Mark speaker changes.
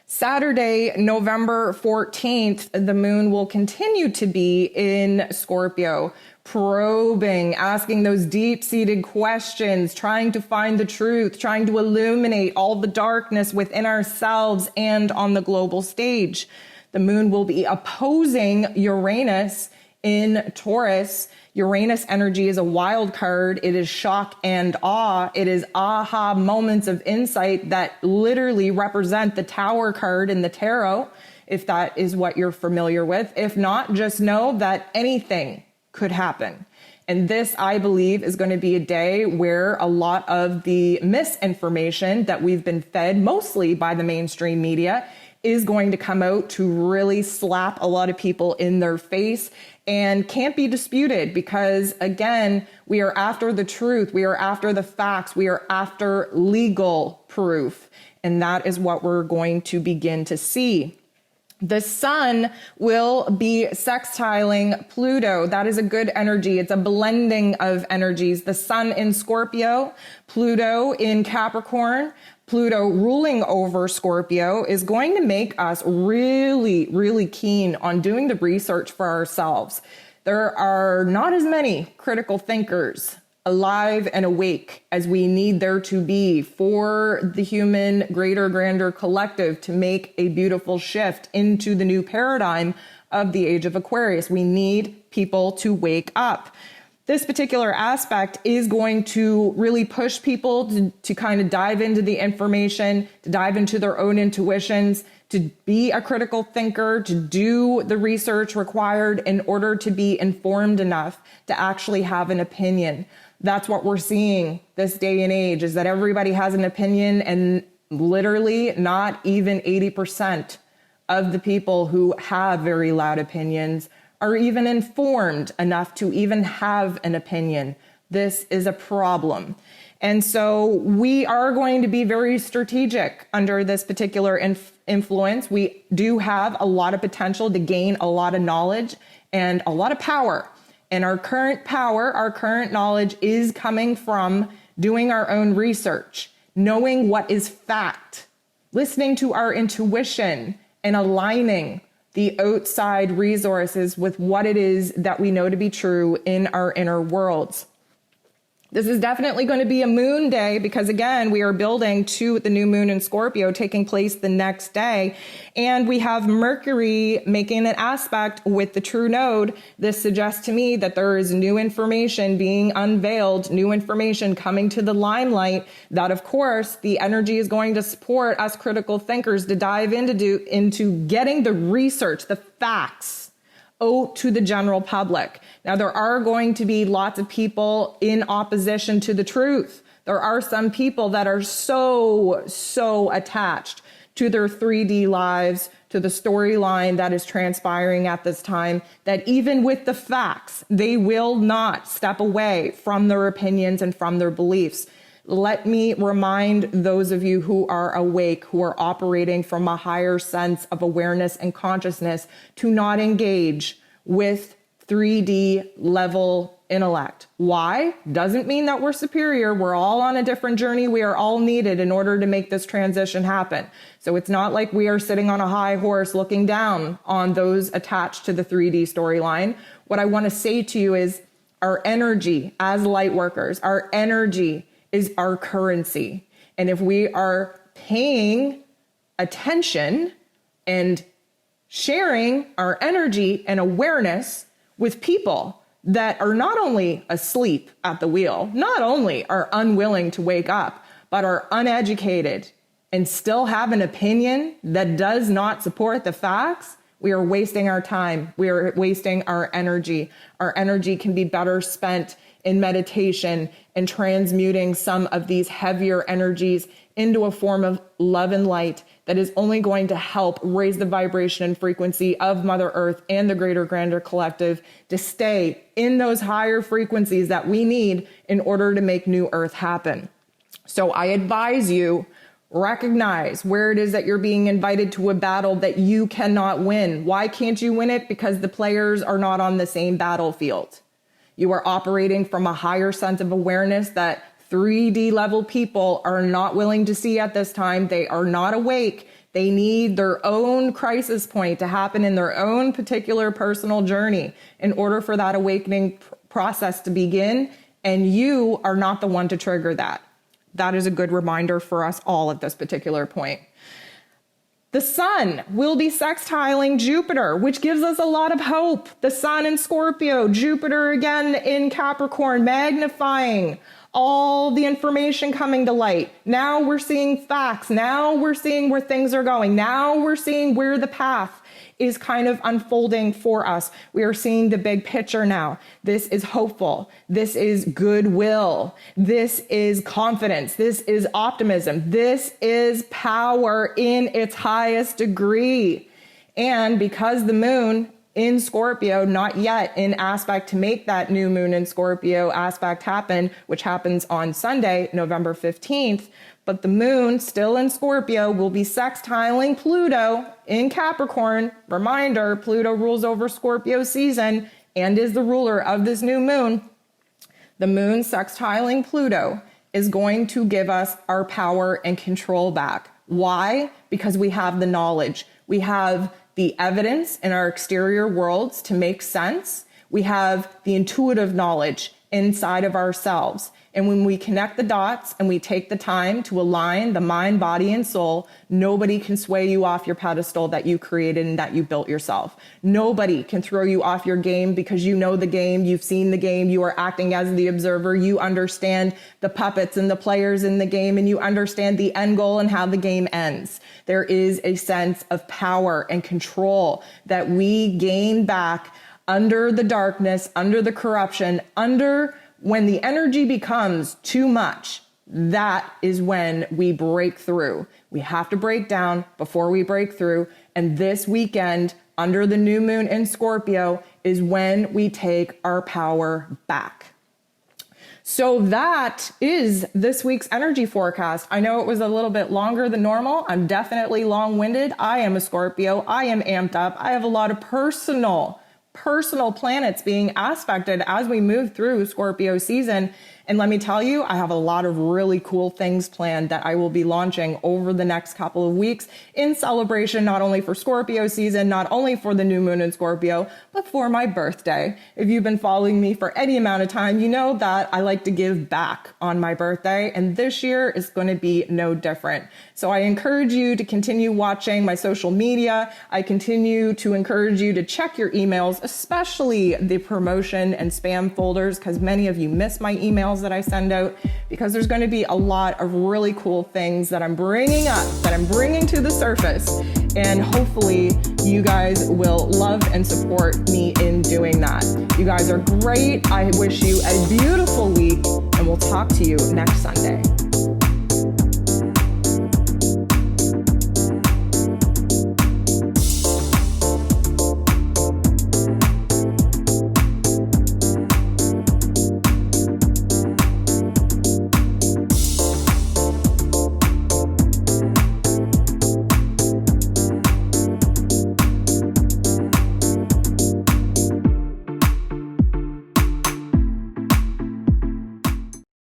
Speaker 1: Saturday, November 14th, the moon will continue to be in Scorpio, probing, asking those deep-seated questions, trying to find the truth, trying to illuminate all the darkness within ourselves and on the global stage. The moon will be opposing Uranus in Taurus. Uranus energy is a wild card. It is shock and awe. It is aha moments of insight that literally represent the Tower card in the tarot, if that is what you're familiar with. If not, just know that anything could happen. And this, I believe, is going to be a day where a lot of the misinformation that we've been fed, mostly by the mainstream media, is going to come out to really slap a lot of people in their face and can't be disputed because, again, we are after the truth. We are after the facts. We are after legal proof. And that is what we're going to begin to see. The sun will be sextiling Pluto. That is a good energy. It's a blending of energies. The sun in Scorpio, Pluto in Capricorn. Pluto ruling over Scorpio is going to make us really, really keen on doing the research for ourselves. There are not as many critical thinkers alive and awake as we need there to be for the human greater, grander collective to make a beautiful shift into the new paradigm of the age of Aquarius. We need people to wake up. This particular aspect is going to really push people to kind of dive into the information, to dive into their own intuitions, to be a critical thinker, to do the research required in order to be informed enough to actually have an opinion. That's what we're seeing this day and age, is that everybody has an opinion, and literally not even 80% of the people who have very loud opinions are even informed enough to even have an opinion. This is a problem. And so we are going to be very strategic under this particular influence. We do have a lot of potential to gain a lot of knowledge and a lot of power. And our current power, our current knowledge is coming from doing our own research, knowing what is fact, listening to our intuition, and aligning the outside resources with what it is that we know to be true in our inner worlds. This is definitely going to be a moon day because, again, we are building to the new moon in Scorpio taking place the next day. And we have Mercury making an aspect with the true node. This suggests to me that there is new information being unveiled, new information coming to the limelight that, of course, the energy is going to support us critical thinkers to dive into getting the research, the facts, to the general public. Now, there are going to be lots of people in opposition to the truth. There are some people that are so attached to their 3D lives, to the storyline that is transpiring at this time, that even with the facts, they will not step away from their opinions and from their beliefs. Let me remind those of you who are awake, who are operating from a higher sense of awareness and consciousness, to not engage with 3D level intellect. Why? Doesn't mean that we're superior. We're all on a different journey. We are all needed in order to make this transition happen. So it's not like we are sitting on a high horse looking down on those attached to the 3D storyline. What I want to say to you is our energy as light workers, our energy is our currency. And if we are paying attention and sharing our energy and awareness with people that are not only asleep at the wheel, not only are unwilling to wake up, but are uneducated and still have an opinion that does not support the facts, we are wasting our time. We are wasting our energy. Our energy can be better spent in meditation and transmuting some of these heavier energies into a form of love and light that is only going to help raise the vibration and frequency of Mother Earth and the greater, grander collective to stay in those higher frequencies that we need in order to make New Earth happen. So I advise you, recognize where it is that you're being invited to a battle that you cannot win. Why can't you win it? Because the players are not on the same battlefield. You are operating from a higher sense of awareness that 3D level people are not willing to see at this time. They are not awake. They need their own crisis point to happen in their own particular personal journey in order for that awakening process to begin. And you are not the one to trigger that. That is a good reminder for us all at this particular point. The sun will be sextiling Jupiter, which gives us a lot of hope. The sun in Scorpio, Jupiter again in Capricorn, magnifying all the information coming to light. Now we're seeing facts. Now we're seeing where things are going. Now we're seeing where the path is kind of unfolding for us. We are seeing the big picture now. This is hopeful. This is goodwill. This is confidence. This is optimism. This is power in its highest degree. And because the moon in Scorpio, not yet in aspect to make that new moon in Scorpio aspect happen, which happens on Sunday, November 15th, but the moon still in Scorpio will be sextiling Pluto in Capricorn. Reminder, Pluto rules over Scorpio season and is the ruler of this new moon. The moon sextiling Pluto is going to give us our power and control back. Why? Because we have the knowledge. We have the evidence in our exterior worlds to make sense. We have the intuitive knowledge inside of ourselves. And when we connect the dots and we take the time to align the mind, body, and soul, nobody can sway you off your pedestal that you created and that you built yourself. Nobody can throw you off your game because you know the game, you've seen the game, you are acting as the observer, you understand the puppets and the players in the game, and you understand the end goal and how the game ends. There is a sense of power and control that we gain back under the darkness, under the corruption, when the energy becomes too much. That is when we break through. We have to break down before we break through. And this weekend, under the new moon in Scorpio, is when we take our power back. So that is this week's energy forecast. I know it was a little bit longer than normal. I'm definitely long-winded. I am a Scorpio. I am amped up. I have a lot of personal planets being aspected as we move through Scorpio season. And let me tell you, I have a lot of really cool things planned that I will be launching over the next couple of weeks in celebration, not only for Scorpio season, not only for the new moon in Scorpio, but for my birthday. If you've been following me for any amount of time, you know that I like to give back on my birthday, and this year is going to be no different. So I encourage you to continue watching my social media. I continue to encourage you to check your emails, especially the promotion and spam folders, because many of you miss my emails that I send out, because there's going to be a lot of really cool things that I'm bringing up, that I'm bringing to the surface. And hopefully you guys will love and support me in doing that. You guys are great. I wish you a beautiful week, and we'll talk to you next Sunday.